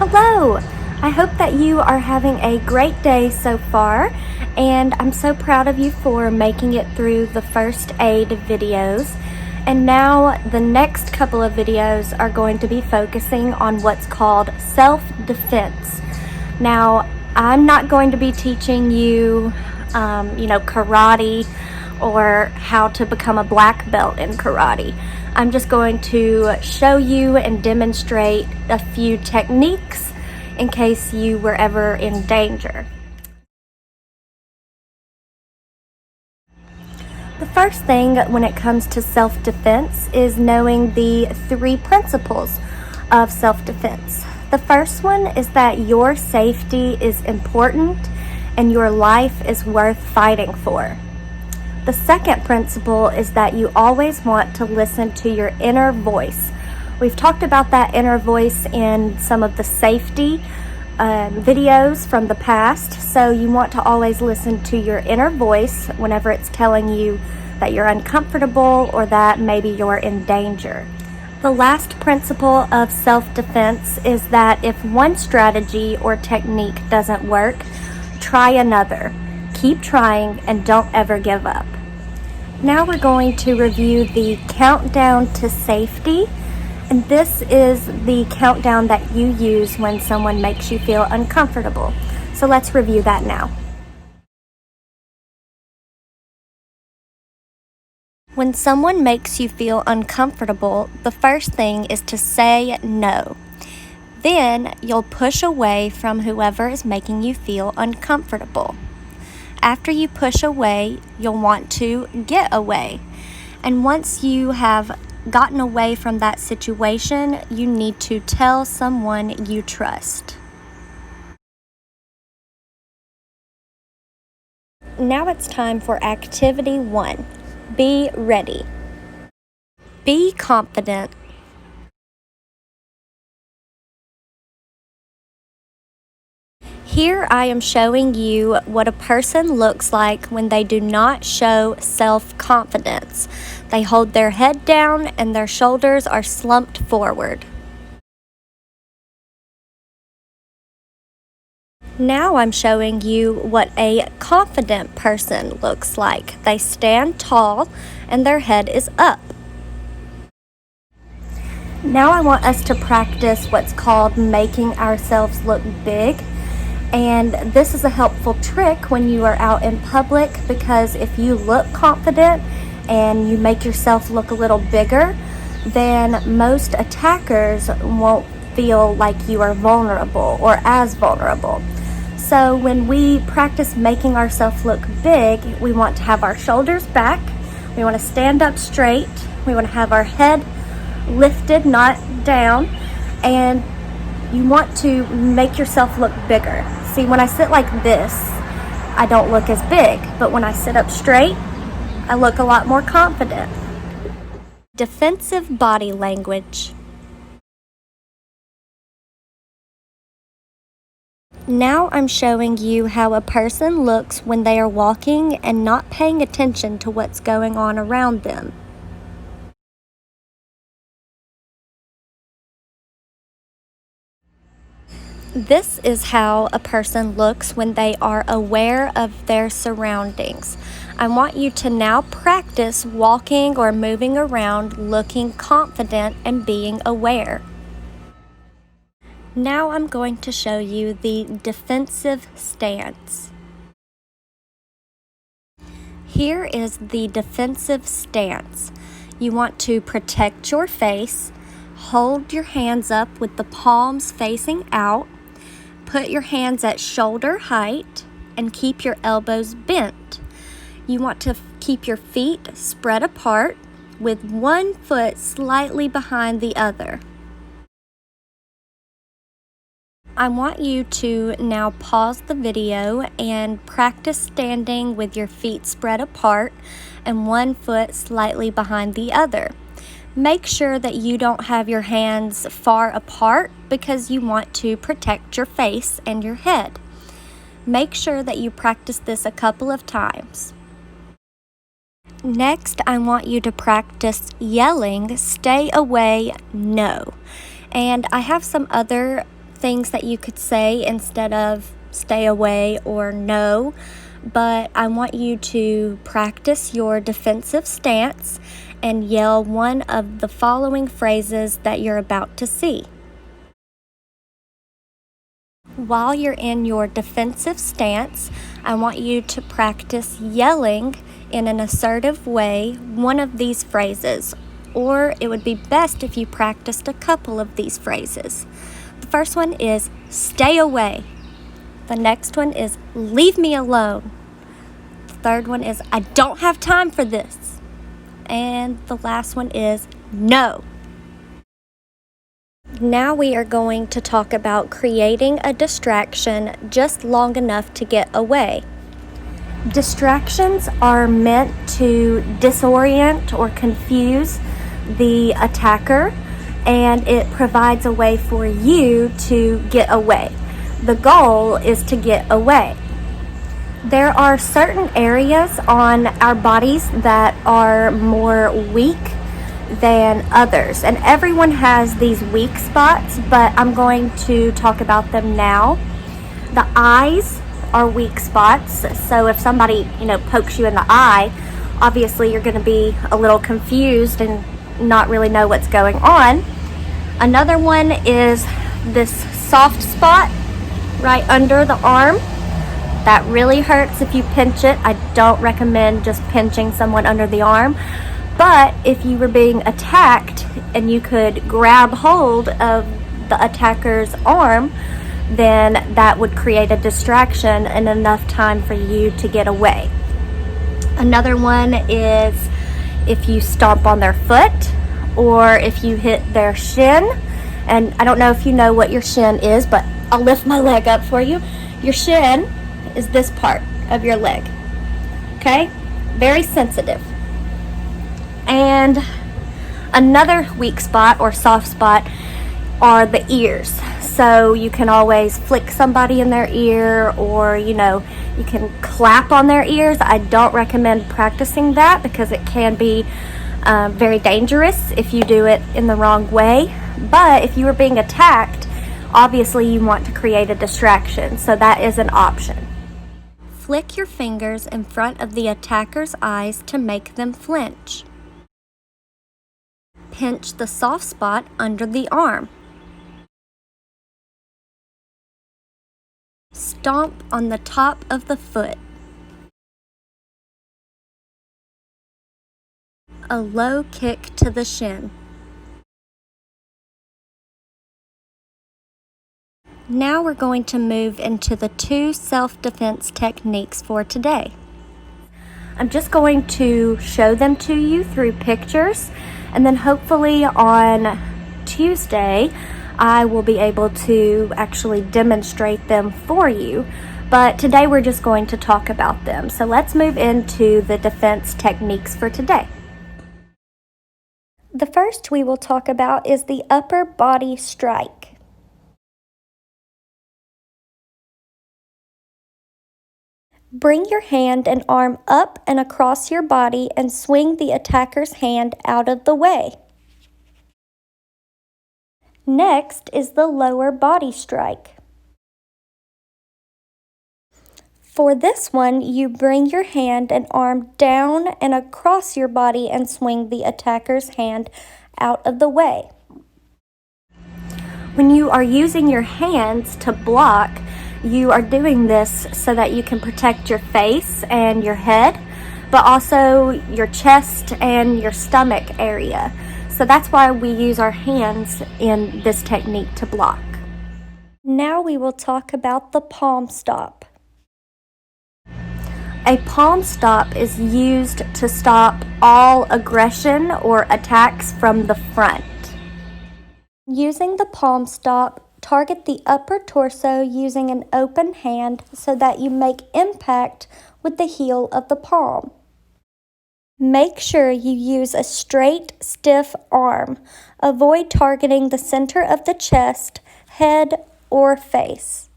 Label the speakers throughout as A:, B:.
A: Hello! I hope that you are having a great day so far, and I'm so proud of you for making it through the first aid videos. And now the next couple of videos are going to be focusing on what's called self-defense. Now, I'm not going to be teaching you, karate or how to become a black belt in karate. I'm just going to show you and demonstrate a few techniques in case you were ever in danger. The first thing when it comes to self-defense is knowing the 3 principles of self-defense. The first one is that your safety is important and your life is worth fighting for. The second principle is that you always want to listen to your inner voice. We've talked about that inner voice in some of the safety videos from the past, so you want to always listen to your inner voice whenever it's telling you that you're uncomfortable or that maybe you're in danger. The last principle of self-defense is that if one strategy or technique doesn't work, try another. Keep trying and don't ever give up. Now we're going to review the countdown to safety, and this is the countdown that you use when someone makes you feel uncomfortable. So let's review that now. When someone makes you feel uncomfortable, the first thing is to say no. Then you'll push away from whoever is making you feel uncomfortable. After you push away, you'll want to get away. And once you have gotten away from that situation, you need to tell someone you trust. Now it's time for activity 1. Be ready. Be confident. Here I am showing you what a person looks like when they do not show self-confidence. They hold their head down and their shoulders are slumped forward. Now I'm showing you what a confident person looks like. They stand tall and their head is up. Now I want us to practice what's called making ourselves look big. And this is a helpful trick when you are out in public, because if you look confident and you make yourself look a little bigger, then most attackers won't feel like you are vulnerable or as vulnerable. So when we practice making ourselves look big, we want to have our shoulders back, we want to stand up straight, we want to have our head lifted, not down, and you want to make yourself look bigger. See, when I sit like this, I don't look as big, but when I sit up straight, I look a lot more confident. Defensive body language. Now I'm showing you how a person looks when they are walking and not paying attention to what's going on around them. This is how a person looks when they are aware of their surroundings. I want you to now practice walking or moving around looking confident and being aware. Now I'm going to show you the defensive stance. Here is the defensive stance. You want to protect your face, hold your hands up with the palms facing out, put your hands at shoulder height, and keep your elbows bent. You want to keep your feet spread apart with one foot slightly behind the other. I want you to now pause the video and practice standing with your feet spread apart and one foot slightly behind the other. Make sure that you don't have your hands far apart because you want to protect your face and your head. Make sure that you practice this a couple of times. Next, I want you to practice yelling, "Stay away, no." And I have some other things that you could say instead of stay away or no, but I want you to practice your defensive stance and yell one of the following phrases that you're about to see. While you're in your defensive stance, I want you to practice yelling in an assertive way one of these phrases, or it would be best if you practiced a couple of these phrases. The first one is stay away. The next one is leave me alone. The third one is I don't have time for this. And the last one is no. Now we are going to talk about creating a distraction just long enough to get away. Distractions are meant to disorient or confuse the attacker, and it provides a way for you to get away. The goal is to get away. There are certain areas on our bodies that are more weak than others, and everyone has these weak spots, but I'm going to talk about them now. The eyes are weak spots, so if somebody pokes you in the eye, obviously you're going to be a little confused and not really know what's going on. Another one is this soft spot right under the arm. That really hurts if you pinch it. I don't recommend just pinching someone under the arm. But if you were being attacked and you could grab hold of the attacker's arm, then that would create a distraction and enough time for you to get away. Another one is if you stomp on their foot or if you hit their shin. And I don't know if you know what your shin is, but I'll lift my leg up for you. Your shin is this part of your leg. Okay? Very sensitive. And another weak spot or soft spot are the ears. So you can always flick somebody in their ear, or you can clap on their ears. I don't recommend practicing that because it can be very dangerous if you do it in the wrong way. But if you were being attacked, obviously you want to create a distraction, so that is an option. Flick your fingers in front of the attacker's eyes to make them flinch. Pinch the soft spot under the arm. Stomp on the top of the foot. A low kick to the shin. Now we're going to move into the 2 self-defense techniques for today. I'm just going to show them to you through pictures, and then hopefully on Tuesday I will be able to actually demonstrate them for you. But today we're just going to talk about them. So let's move into the defense techniques for today. The first we will talk about is the upper body strike. Bring your hand and arm up and across your body and swing the attacker's hand out of the way. Next is the lower body strike. For this one, you bring your hand and arm down and across your body and swing the attacker's hand out of the way. When you are using your hands to block, you are doing this so that you can protect your face and your head, but also your chest and your stomach area. So that's why we use our hands in this technique to block. Now we will talk about the palm stop. A palm stop is used to stop all aggression or attacks from the front. Using the palm stop, target the upper torso using an open hand so that you make impact with the heel of the palm. Make sure you use a straight, stiff arm. Avoid targeting the center of the chest, head, or face.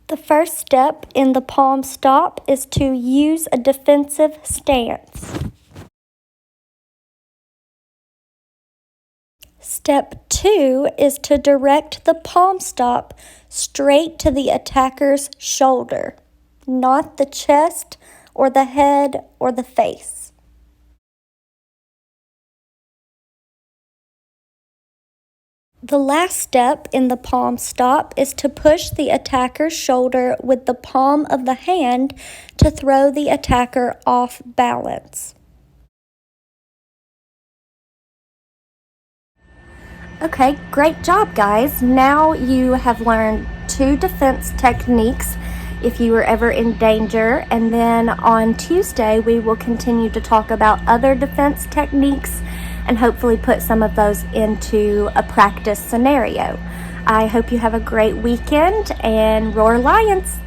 A: The first step in the palm stop is to use a defensive stance. Step 2 is to direct the palm stop straight to the attacker's shoulder, not the chest or the head or the face. The last step in the palm stop is to push the attacker's shoulder with the palm of the hand to throw the attacker off balance. Okay, great job, guys. Now you have learned 2 defense techniques if you were ever in danger, and then on Tuesday we will continue to talk about other defense techniques and hopefully put some of those into a practice scenario. I hope you have a great weekend, and roar Lions!